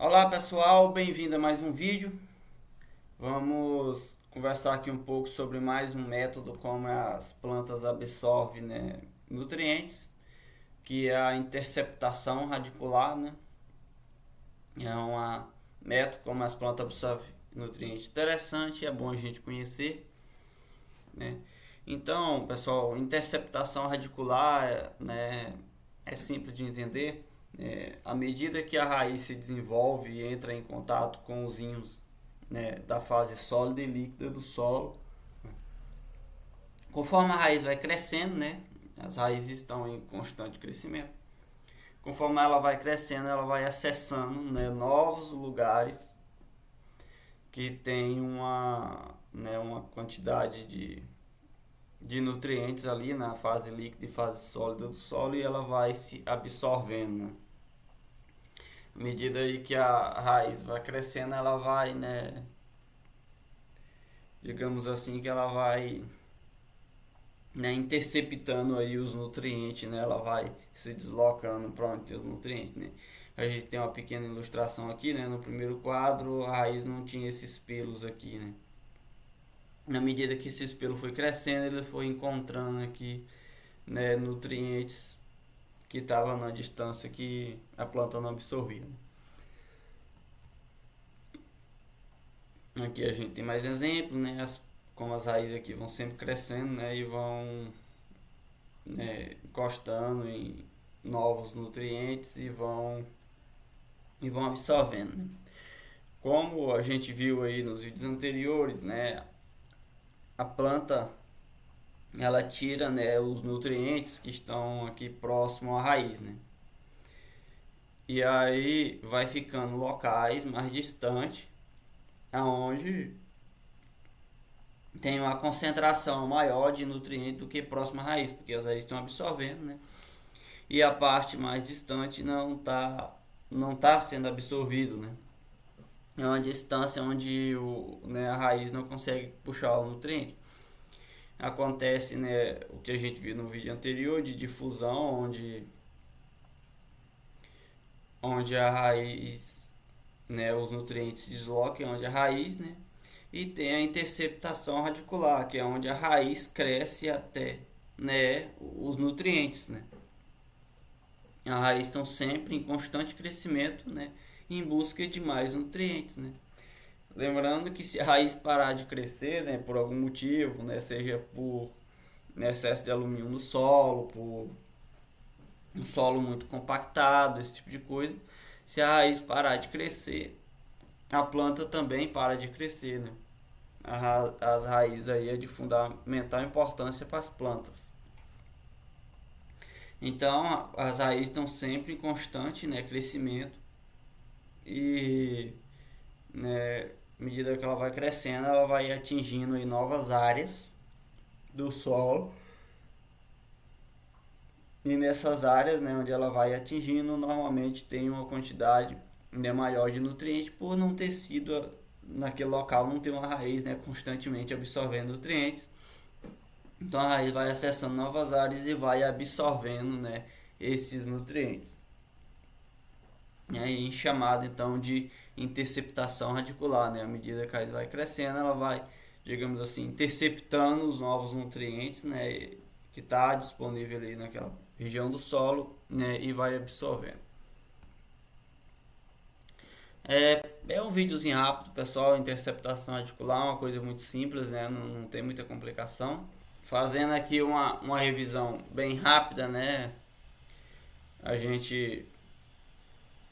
Olá pessoal, bem-vindo a mais um vídeo. Vamos conversar aqui um pouco sobre mais um método como as plantas absorvem, né, nutrientes, que é a interceptação radicular, né? É um método como as plantas absorvem nutrientes interessante, é bom a gente conhecer, né? Então, pessoal, interceptação radicular, né, é simples de entender. À medida que a raiz se desenvolve e entra em contato com os íons, né, da fase sólida e líquida do solo, conforme a raiz vai crescendo, né, as raízes estão em constante crescimento. Conforme ela vai crescendo, ela vai acessando, né, novos lugares que tem uma quantidade de nutrientes ali na fase líquida e fase sólida do solo, e ela vai se absorvendo, né? À medida aí que a raiz vai crescendo, ela vai, né, digamos assim, que ela vai, né, interceptando aí os nutrientes, né? Ela vai se deslocando para onde tem os nutrientes, né? A gente tem uma pequena ilustração aqui, né? No primeiro quadro, a raiz não tinha esses pelos aqui, né? Na medida que esse pelo foi crescendo, ele foi encontrando aqui, né, nutrientes que estavam na distância que a planta não absorvia. Aqui a gente tem mais exemplos, né? Como as raízes aqui vão sempre crescendo, né? E vão, né, encostando em novos nutrientes e vão absorvendo, né? Como a gente viu aí nos vídeos anteriores, né? A planta ela tira, né, os nutrientes que estão aqui próximo à raiz, né? E aí vai ficando locais mais distantes, aonde tem uma concentração maior de nutrientes do que próxima à raiz, porque as raízes estão absorvendo, né? E a parte mais distante não tá sendo absorvido, né? É uma distância onde né, a raiz não consegue puxar o nutriente. Acontece, né, o que a gente viu no vídeo anterior de difusão, onde a raiz, né, os nutrientes se deslocam, onde a raiz, né, e tem a interceptação radicular, que é onde a raiz cresce até, né, os nutrientes, né. A raiz estão sempre em constante crescimento, né, em busca de mais nutrientes, né. Lembrando que se a raiz parar de crescer, né, por algum motivo, né, seja por, né, excesso de alumínio no solo, por um solo muito compactado, esse tipo de coisa, se a raiz parar de crescer, a planta também para de crescer, né? As raízes aí é de fundamental importância para as plantas. Então, as raízes estão sempre em constante, né, crescimento e, né, à medida que ela vai crescendo, ela vai atingindo aí novas áreas do solo. E nessas áreas, né, onde ela vai atingindo, normalmente tem uma quantidade, né, maior de nutrientes por não ter sido naquele local, não ter uma raiz, né, constantemente absorvendo nutrientes. Então a raiz vai acessando novas áreas e vai absorvendo, né, esses nutrientes. Né, chamado então de interceptação radicular, né? À medida que a raiz vai crescendo, ela vai, digamos assim, interceptando os novos nutrientes, né, que está disponível ali naquela região do solo, né, e vai absorvendo. É um videozinho rápido, pessoal. Interceptação radicular é uma coisa muito simples, né? Não tem muita complicação. Fazendo aqui uma revisão bem rápida, né? A gente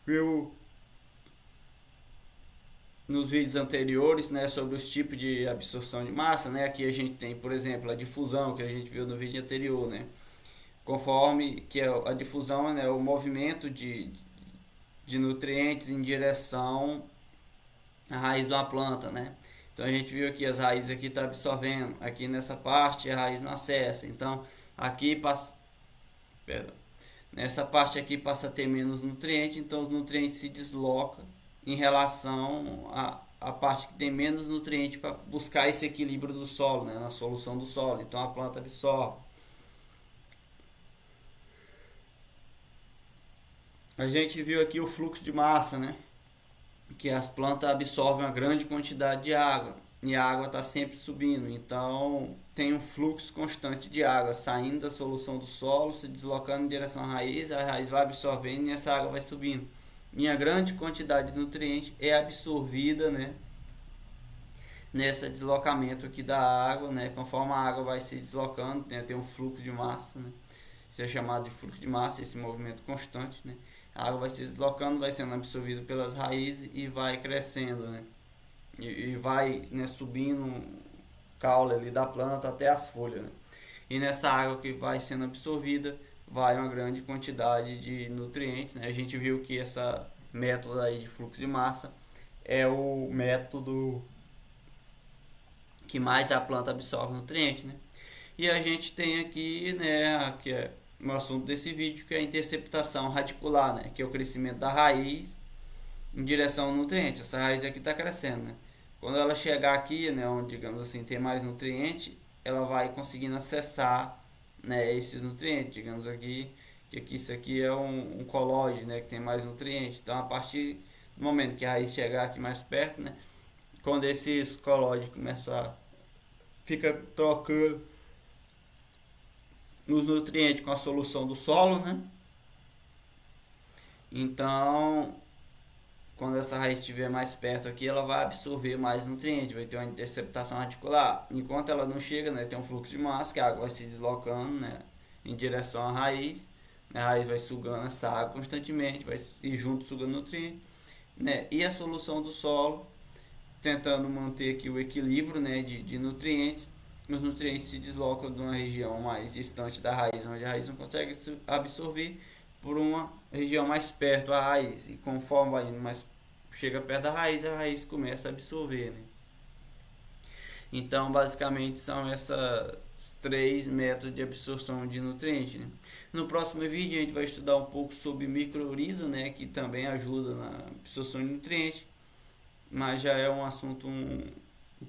viu nos vídeos anteriores, né, sobre os tipos de absorção de massa, né? Aqui a gente tem, por exemplo, a difusão que a gente viu no vídeo anterior, né? Conforme que a difusão, né, o movimento de nutrientes em direção à raiz de uma planta, né? Então a gente viu aqui as raízes aqui tá absorvendo, aqui nessa parte a raiz não acessa. Então aqui passa, perdão, nessa parte aqui passa a ter menos nutrientes, então os nutrientes se deslocam em relação à parte que tem menos nutriente para buscar esse equilíbrio do solo, né, na solução do solo. Então a planta absorve. A gente viu aqui o fluxo de massa, né? que as plantas absorvem uma grande quantidade de água e a água está sempre subindo, então tem um fluxo constante de água saindo da solução do solo, se deslocando em direção à raiz, a raiz vai absorvendo e essa água vai subindo. E a grande quantidade de nutrientes é absorvida, né, nesse deslocamento aqui da água, né, conforme a água vai se deslocando, tem um fluxo de massa, né, isso é chamado de fluxo de massa, esse movimento constante, né, a água vai se deslocando, vai sendo absorvida pelas raízes e vai crescendo, né, e vai, né, subindo o caule ali da planta até as folhas, né, e nessa água que vai sendo absorvida vai uma grande quantidade de nutrientes, né, a gente viu que essa método aí de fluxo de massa é o método que mais a planta absorve nutrientes, né? E a gente tem aqui, né, que é o assunto desse vídeo, que é a interceptação radicular, né, que é o crescimento da raiz em direção ao nutriente. Essa raiz aqui está crescendo, né? Quando ela chegar aqui, né, onde, digamos assim, tem mais nutriente, ela vai conseguindo acessar, né, esses nutrientes. Digamos aqui que aqui, isso aqui é um colóide, né, que tem mais nutrientes. Então, a partir do momento que a raiz chegar aqui mais perto, né, quando esses colóides começar fica trocando os nutrientes com a solução do solo, né? Então, quando essa raiz estiver mais perto aqui, ela vai absorver mais nutrientes, vai ter uma interceptação radicular. Enquanto ela não chega, né, tem um fluxo de massa, que a água vai se deslocando, né, em direção à raiz. A raiz vai sugando essa água constantemente, vai e junto sugando nutrientes, né? E a solução do solo, tentando manter aqui o equilíbrio, né, de nutrientes. Os nutrientes se deslocam de uma região mais distante da raiz, onde a raiz não consegue absorver, por uma região mais perto da raiz. E conforme vai indo mais chega perto da raiz, a raiz começa a absorver, né? Então, basicamente, são esses três métodos de absorção de nutrientes, né? No próximo vídeo, a gente vai estudar um pouco sobre microriza, né, que também ajuda na absorção de nutrientes, mas já é um assunto um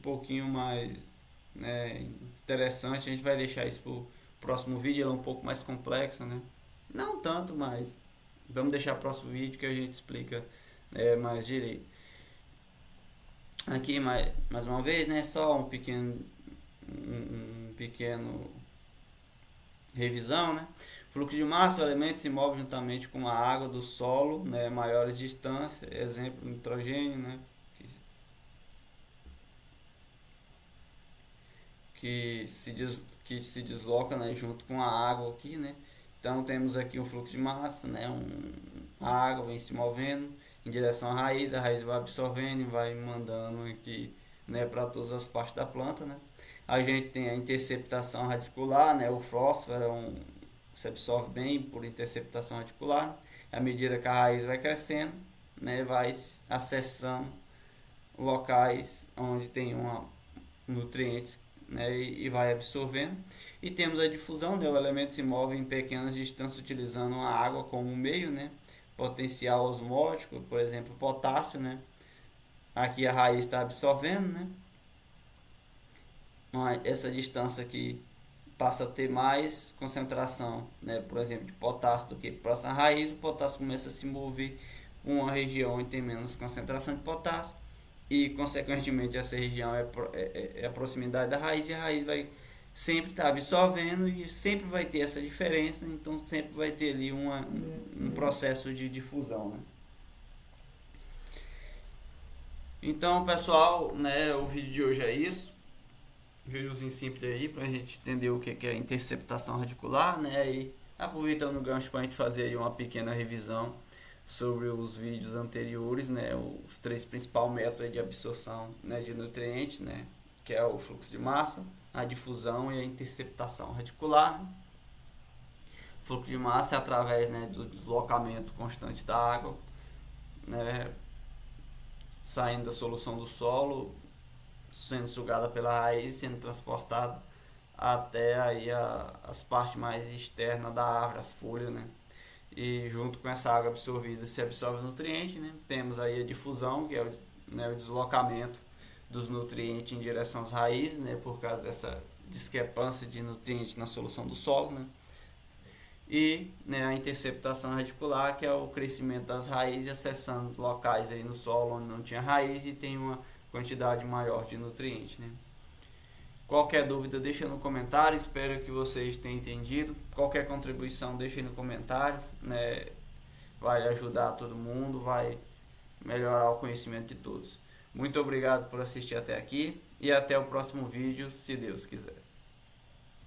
pouquinho mais, né, interessante. A gente vai deixar isso para o próximo vídeo, ele é um pouco mais complexo, né? Não tanto, mas vamos deixar o próximo vídeo que a gente explica, mais direito. Aqui mais uma vez, né, só um pequeno revisão, né? Fluxo de massa, o elemento se move juntamente com a água do solo, né, maiores distâncias, exemplo, nitrogênio, né, que se desloca, né, junto com a água aqui, né? Então temos aqui um fluxo de massa, né, a água vem se movendo em direção à raiz, a raiz vai absorvendo e vai mandando aqui, né, para todas as partes da planta, né? A gente tem a interceptação radicular, né, o fósforo se absorve bem por interceptação radicular. À medida que a raiz vai crescendo, né, vai acessando locais onde tem nutrientes, né, e vai absorvendo. E temos a difusão, né, o elemento se move em pequenas distâncias utilizando a água como meio, né, potencial osmótico, por exemplo, potássio, né. Aqui a raiz está absorvendo, né. Essa distância aqui passa a ter mais concentração, né, por exemplo, de potássio do que próximo à raiz. O potássio começa a se mover para uma região onde tem menos concentração de potássio e, consequentemente, essa região é a proximidade da raiz, e a raiz vai sempre estar absorvendo e sempre vai ter essa diferença, então sempre vai ter ali um processo de difusão, né? Então, pessoal, né, o vídeo de hoje é isso. Videozinho simples aí pra gente entender o que é interceptação radicular, né? E aproveitando o gancho pra gente fazer aí uma pequena revisão sobre os vídeos anteriores, né? Os três principais métodos de absorção, né, de nutrientes, né? Que é o fluxo de massa, a difusão e a interceptação radicular. O fluxo de massa é através, né, do deslocamento constante da água, né, saindo da solução do solo, sendo sugada pela raiz, sendo transportada até aí as partes mais externas da árvore, as folhas, né? E junto com essa água absorvida se absorve o nutriente, né? Temos aí a difusão, que é o deslocamento dos nutrientes em direção às raízes, né? Por causa dessa discrepância de nutrientes na solução do solo, né? e, né, a interceptação radicular, que é o crescimento das raízes acessando locais aí no solo onde não tinha raiz e tem uma quantidade maior de nutrientes, né? Qualquer dúvida deixa no comentário, espero que vocês tenham entendido. Qualquer contribuição deixa aí no comentário, né? Vai ajudar todo mundo, vai melhorar o conhecimento de todos. Muito obrigado por assistir até aqui e até o próximo vídeo, se Deus quiser.